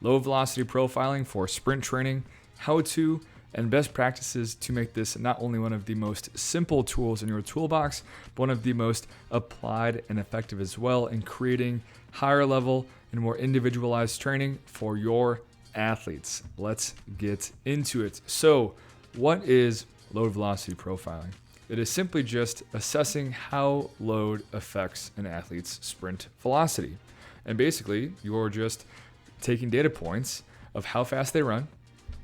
low velocity profiling for sprint training, how to, and best practices to make this not only one of the most simple tools in your toolbox, but one of the most applied and effective as well in creating higher level and more individualized training for your athletes. Let's get into it. So, what is load velocity profiling? It is simply just assessing how load affects an athlete's sprint velocity. And basically, you're just taking data points of how fast they run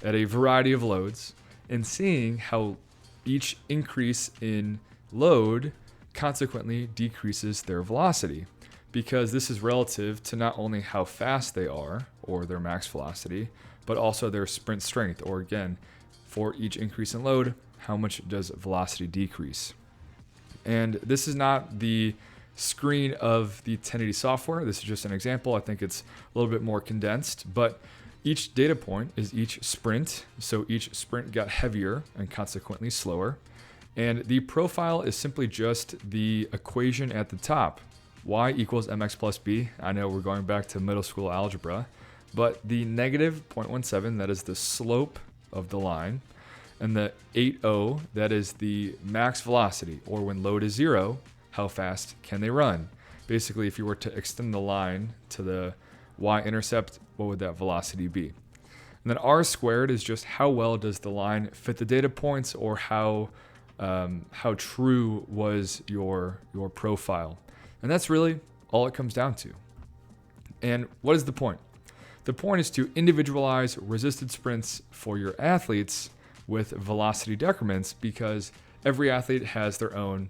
at a variety of loads and seeing how each increase in load consequently decreases their velocity, because this is relative to not only how fast they are or their max velocity, but also their sprint strength, or again, for each increase in load, how much does velocity decrease. And this is not the screen of the 1080 software. This is just an example. I think it's a little bit more condensed, but each data point is each sprint. So each sprint got heavier and consequently slower. And the profile is simply just the equation at the top. Y equals mx plus b. I know we're going back to middle school algebra, but the negative 0.17, that is the slope of the line, and the 80, that is the max velocity, or when load is zero, how fast can they run? Basically, if you were to extend the line to the y-intercept, what would that velocity be? And then r squared is just how well does the line fit the data points, or how true was your profile. And that's really all it comes down to. And what is the point? The point is to individualize resisted sprints for your athletes with velocity decrements, because every athlete has their own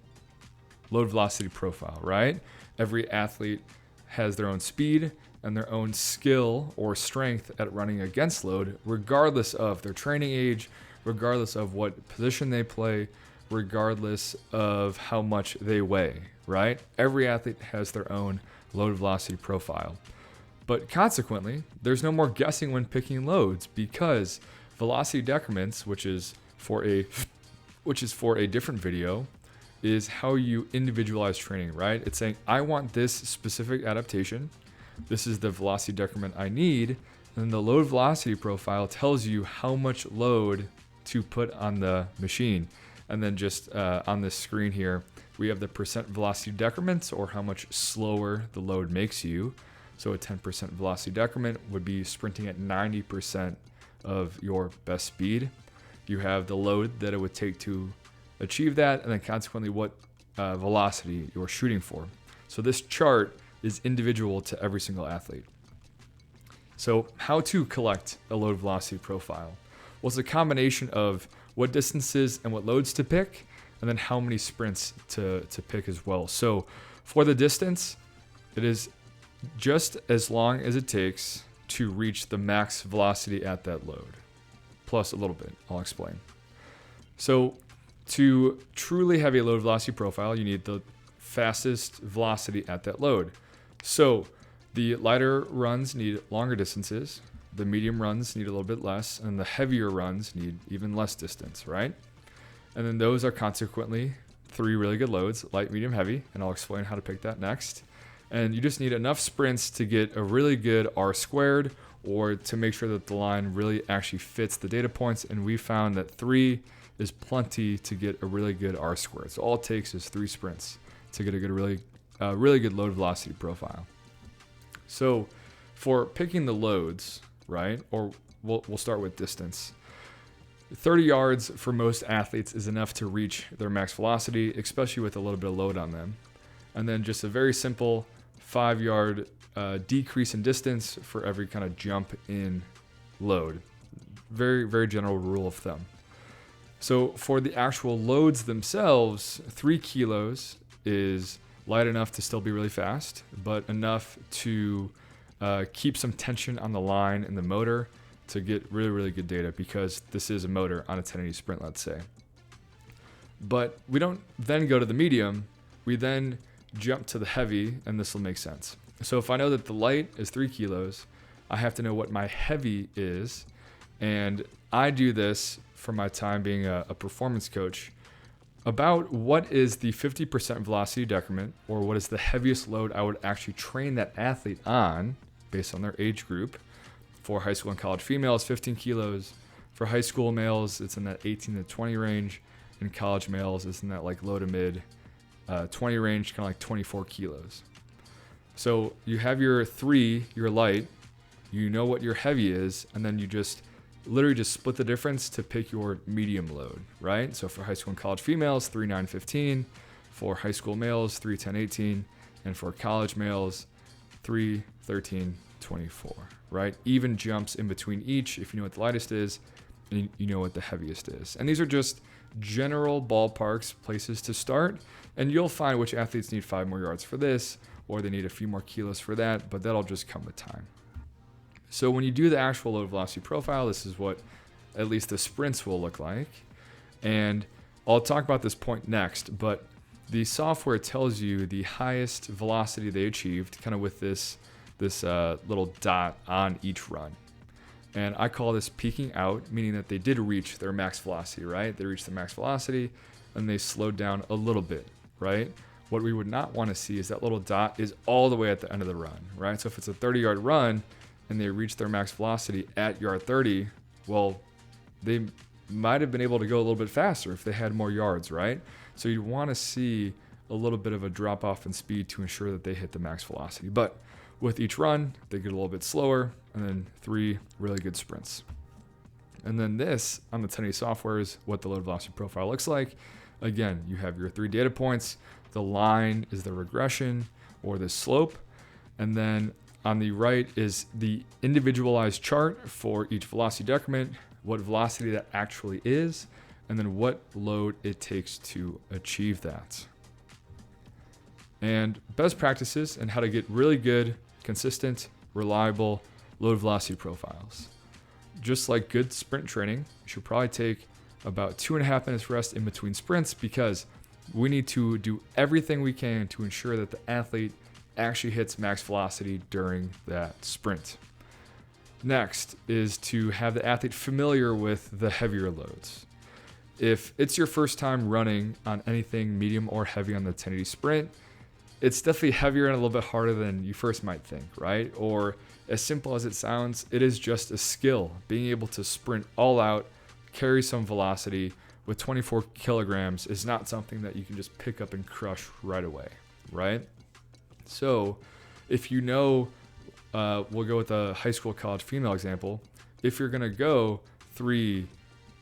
load velocity profile, right? Every athlete has their own speed and their own skill or strength at running against load, regardless of their training age, regardless of what position they play, regardless of how much they weigh, right? Every athlete has their own load velocity profile. But consequently, there's no more guessing when picking loads, because velocity decrements, which is for a different video, is how you individualize training, right? It's saying, I want this specific adaptation. This is the velocity decrement I need. And then the load velocity profile tells you how much load to put on the machine. And then just on this screen here, we have the percent velocity decrements, or how much slower the load makes you. So a 10% velocity decrement would be sprinting at 90% of your best speed. You have the load that it would take to achieve that, and then consequently what velocity you're shooting for. So this chart is individual to every single athlete. So how to collect a load velocity profile? Well, it's a combination of what distances and what loads to pick, and then how many sprints to pick as well. So for the distance, it is just as long as it takes to reach the max velocity at that load, plus a little bit. I'll explain. So to truly have a load velocity profile, you need the fastest velocity at that load. So the lighter runs need longer distances, the medium runs need a little bit less, and the heavier runs need even less distance, right? And then those are consequently 3 really good loads, light, medium, heavy, and I'll explain how to pick that next. And you just need enough sprints to get a really good R squared, or to make sure that the line really actually fits the data points. And we found that 3 is plenty to get a really good R squared. So all it takes is 3 sprints to get a good, really good load velocity profile. So for picking the loads, right? Or we'll start with distance. 30 yards for most athletes is enough to reach their max velocity, especially with a little bit of load on them. And then just a very simple 5-yard decrease in distance for every kind of jump in load. Very, very general rule of thumb. So for the actual loads themselves, 3 kilos is light enough to still be really fast, but enough to keep some tension on the line and the motor to get really, really good data, because this is a motor on a 1080 sprint, let's say. But we don't then go to the medium, we then jump to the heavy, and this will make sense. So if I know that the light is 3 kilos, I have to know what my heavy is, and I do this from my time being a performance coach, about what is the 50% velocity decrement, or what is the heaviest load I would actually train that athlete on based on their age group For high school and college females, 15 kilos. For high school males, it's in that 18 to 20 range. And college males, it's in that like low to mid 20 range, kind of like 24 kilos. So you have your 3, your light, you know what your heavy is, and then you just literally just split the difference to pick your medium load, right? So for high school and college females, 3, 9, 15. For high school males, 3, 10, 18. And for college males, 3, 13, 24, right? Even jumps in between each if you know what the lightest is and you know what the heaviest is. And these are just general ballparks, places to start, and you'll find which athletes need 5 more yards for this, or they need a few more kilos for that, but that'll just come with time. So when you do the actual load velocity profile, this is what at least the sprints will look like. And I'll talk about this point next, but the software tells you the highest velocity they achieved, kind of with this little dot on each run. And I call this peaking out, meaning that they did reach their max velocity, right? They reached the max velocity and they slowed down a little bit, right? What we would not want to see is that little dot is all the way at the end of the run, right? So if it's a 30-yard run and they reach their max velocity at yard 30, well, they might have been able to go a little bit faster if they had more yards, right? So you want to see a little bit of a drop off in speed to ensure that they hit the max velocity. But with each run, they get a little bit slower, and then 3 really good sprints. And then this on the 1080 software is what the load velocity profile looks like. Again, you have your 3 data points. The line is the regression or the slope. And then on the right is the individualized chart for each velocity decrement, what velocity that actually is, and then what load it takes to achieve that. And best practices and how to get really good, consistent, reliable load velocity profiles. Just like good sprint training, you should probably take about 2.5 minutes rest in between sprints, because we need to do everything we can to ensure that the athlete actually hits max velocity during that sprint. Next is to have the athlete familiar with the heavier loads. If it's your first time running on anything medium or heavy on the 1080 sprint, it's definitely heavier and a little bit harder than you first might think, right? Or as simple as it sounds, it is just a skill. Being able to sprint all out, carry some velocity with 24 kilograms is not something that you can just pick up and crush right away, right? So if you know, we'll go with a high school, college female example. If you're gonna go 3,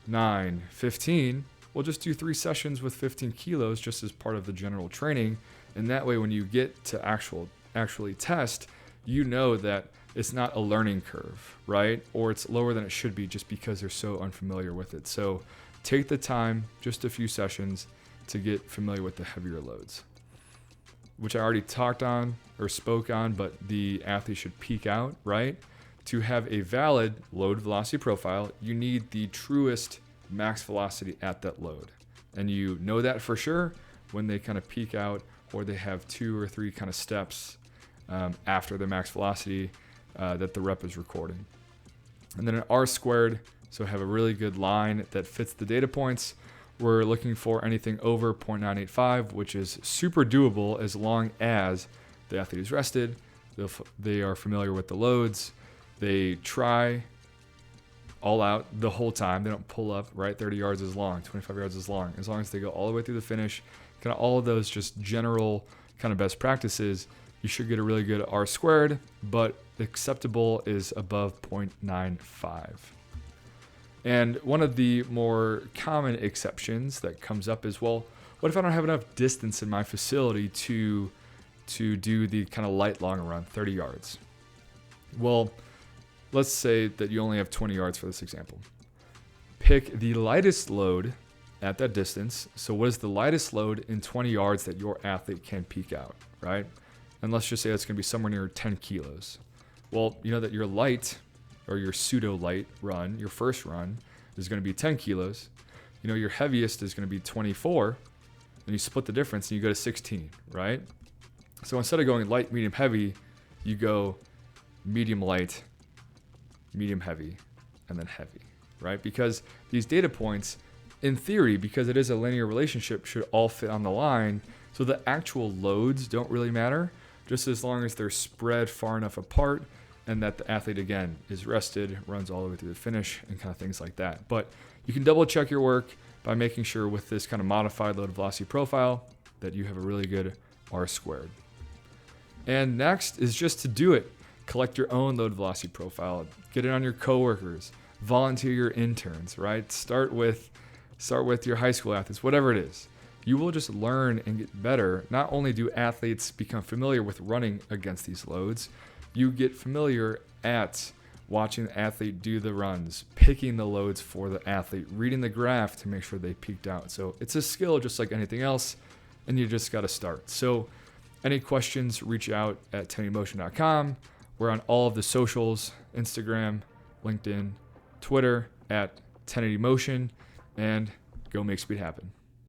9, 15, we'll just do 3 sessions with 15 kilos just as part of the general training. And that way, when you get to actually test, you know that it's not a learning curve, right? Or it's lower than it should be just because they're so unfamiliar with it. So take the time, just a few sessions, to get familiar with the heavier loads, which I already talked on or spoke on, but the athlete should peak out, right? To have a valid load velocity profile, you need the truest max velocity at that load. And you know that for sure when they kind of peak out, or they have 2 or 3 kind of steps after the max velocity that the rep is recording. And then an R squared, so have a really good line that fits the data points. We're looking for anything over 0.985, which is super doable as long as the athlete is rested, they are familiar with the loads, they try all out the whole time, they don't pull up, right? 30 yards is long, 25 yards is long. As long as they go all the way through the finish, kind of all of those just general kind of best practices, you should get a really good R squared, but acceptable is above 0.95. And one of the more common exceptions that comes up is, well, what if I don't have enough distance in my facility to do the kind of light long run, 30 yards? Well, let's say that you only have 20 yards for this example. Pick the lightest load at that distance. So what is the lightest load in 20 yards that your athlete can peak out, right? And let's just say it's going to be somewhere near 10 kilos. Well, you know that your light or your pseudo light run, your first run, is going to be 10 kilos. You know, your heaviest is going to be 24, and you split the difference and you go to 16, right? So instead of going light, medium, heavy, you go medium light, medium heavy, and then heavy, right? Because these data points, in theory, because it is a linear relationship, should all fit on the line. So the actual loads don't really matter, just as long as they're spread far enough apart and that the athlete, again, is rested, runs all the way through the finish, and kind of things like that. But you can double check your work by making sure with this kind of modified load velocity profile that you have a really good R squared. And next is just to do it. Collect your own load velocity profile. Get it on your coworkers. Volunteer your interns, right? Start with your high school athletes, whatever it is. You will just learn and get better. Not only do athletes become familiar with running against these loads, you get familiar at watching the athlete do the runs, picking the loads for the athlete, reading the graph to make sure they peaked out. So it's a skill just like anything else, and you just got to start. So any questions, reach out at 1080motion.com. We're on all of the socials, Instagram, LinkedIn, Twitter at 1080motion, and go make speed happen.